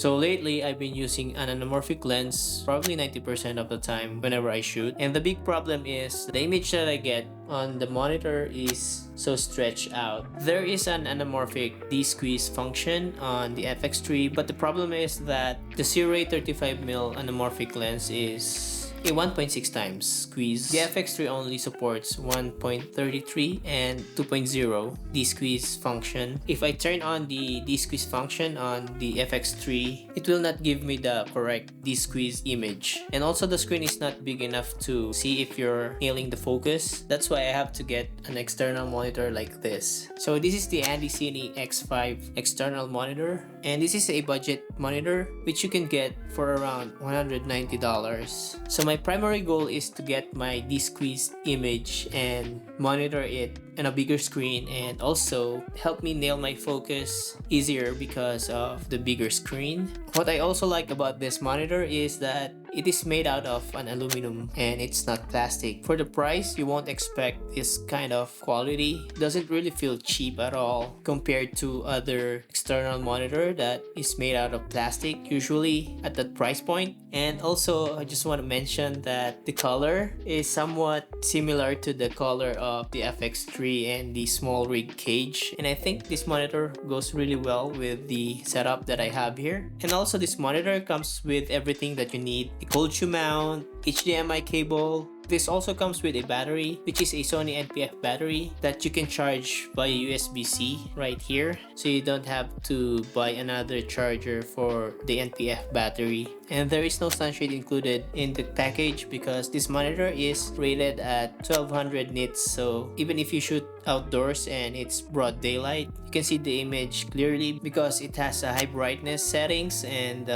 So lately, I've been using an anamorphic lens probably 90% of the time whenever I shoot. And the big problem is the image that I get on the monitor is so stretched out. There is an anamorphic de-squeeze function on the FX3, but the problem is that the 0.35mm anamorphic lens is a 1.6 times squeeze. The FX3 only supports 1.33 and 2.0 de-squeeze function. If I turn on the de-squeeze function on the FX3, it will not give me the correct de-squeeze image. And also the screen is not big enough to see if you're nailing the focus. That's why I have to get an external monitor like this. So this is the Andycine X5 external monitor. And this is a budget monitor which you can get for around $190. So my primary goal is to get my de-squeezed image and monitor it on a bigger screen, and also help me nail my focus easier because of the bigger screen. What I also like about this monitor is that it is made out of an aluminum and it's not plastic. For the price, you won't expect this kind of quality. It doesn't really feel cheap at all compared to other external monitor that is made out of plastic, usually at that price point. And also, I just want to mention that the color is somewhat similar to the color of the FX3 and the small rig cage. And I think this monitor goes really well with the setup that I have here. And also, this monitor comes with everything that you need: a cold shoe mount, HDMI cable. This also comes with a battery, which is a Sony NPF battery that you can charge via USB-C right here. So you don't have to buy another charger for the NPF battery. And there is no sunshade included in the package because this monitor is rated at 1200 nits. So even if you shoot outdoors and it's broad daylight, you can see the image clearly because it has a high brightness settings, and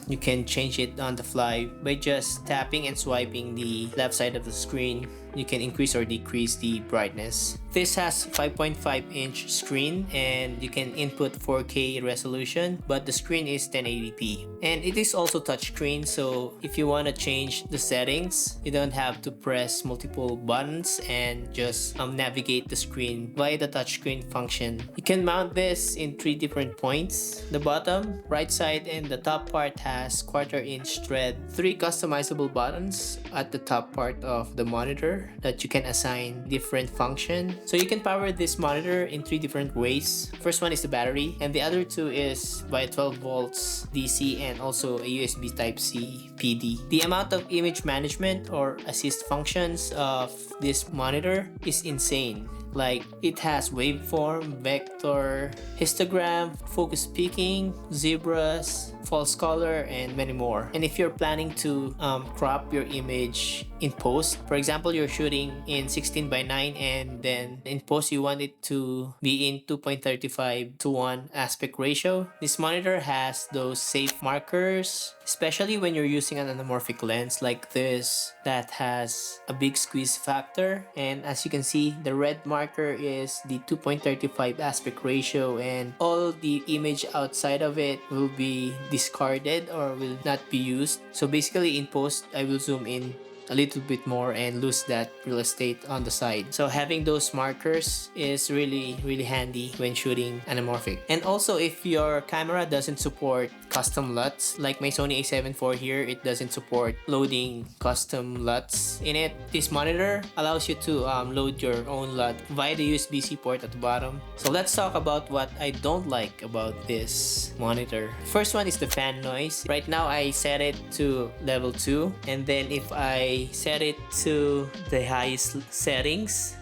you can change it on the fly by just tapping and swiping the left side of the screen. You can increase or decrease the brightness. This has 5.5-inch screen and you can input 4K resolution, but the screen is 1080p. And it is also touchscreen, so if you want to change the settings, you don't have to press multiple buttons and just navigate the screen via the touchscreen function. You can mount this in 3 different points. The bottom, right side, and the top part has 1/4-inch thread, 3 customizable buttons at the top part of the monitor that you can assign different function. So you can power this monitor in 3 different ways. First one is the battery, and the other 2 is by 12 volts DC and also a USB Type-C PD. The amount of image management or assist functions of this monitor is insane. Like, it has waveform, vector, histogram, focus peaking, zebras, false color, and many more. And if you're planning to crop your image in post, for example, you're shooting in 16:9 and then in post you want it to be in 2.35:1 aspect ratio, this monitor has those safe markers, especially when you're using an anamorphic lens like this that has a big squeeze factor. And as you can see, the red marker is the 2.35 aspect ratio, and all the image outside of it will be discarded or will not be used. So basically in post, I will zoom in a little bit more and lose that real estate on the side. So having those markers is really handy when shooting anamorphic. And also, if your camera doesn't support custom LUTs, like my Sony a7 IV here, it doesn't support loading custom LUTs in it. This monitor allows you to load your own LUT via the USB-C port at the bottom. So let's talk about what I don't like about this monitor. First one is the fan noise. Right now I set it to level 2, and then if I set it to the highest settings,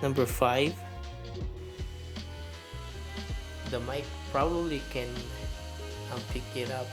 number 5, the mic probably can pick it up.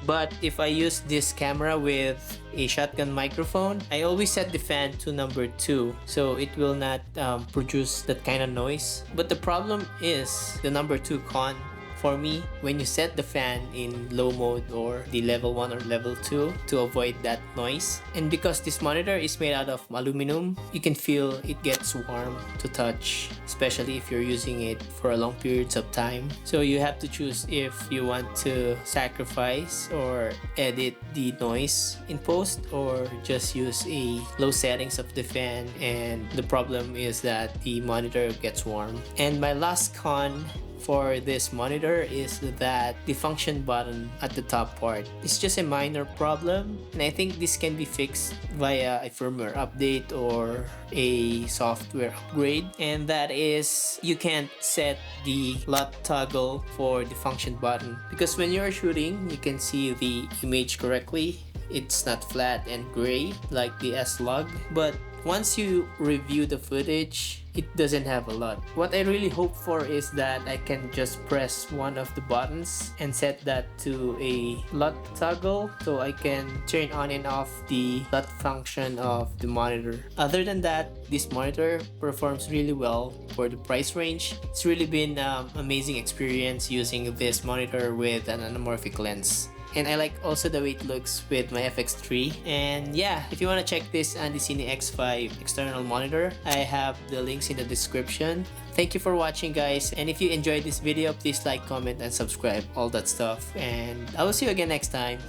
But if I use this camera with a shotgun microphone, I always set the fan to number 2, so it will not produce that kind of noise. But the problem is the number 2 con. For me, when you set the fan in low mode or the level 1 or level 2 to avoid that noise, and because this monitor is made out of aluminum, you can feel it gets warm to touch, especially if you're using it for a long periods of time. So you have to choose if you want to sacrifice or edit the noise in post, or just use a low settings of the fan, and the problem is that the monitor gets warm. And my last con for this monitor is that the function button at the top part is just a minor problem, and I think this can be fixed via a firmware update or a software upgrade, and that is you can't set the LUT toggle for the function button, because when you're shooting you can see the image correctly. It's not flat and gray like the S-Log, but once you review the footage, it doesn't have a lot. What I really hope for is that I can just press one of the buttons and set that to a LUT toggle so I can turn on and off the LUT function of the monitor. Other than that, this monitor performs really well for the price range. It's really been an amazing experience using this monitor with an anamorphic lens. And I like also the way it looks with my FX3. And yeah, if you want to check this Andycine X5 external monitor, I have the links in the description. Thank you for watching, guys, and if you enjoyed this video, please like, comment, and subscribe, all that stuff, and I will see you again next time.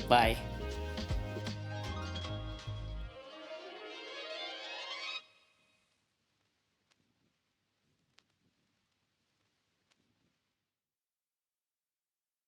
Bye.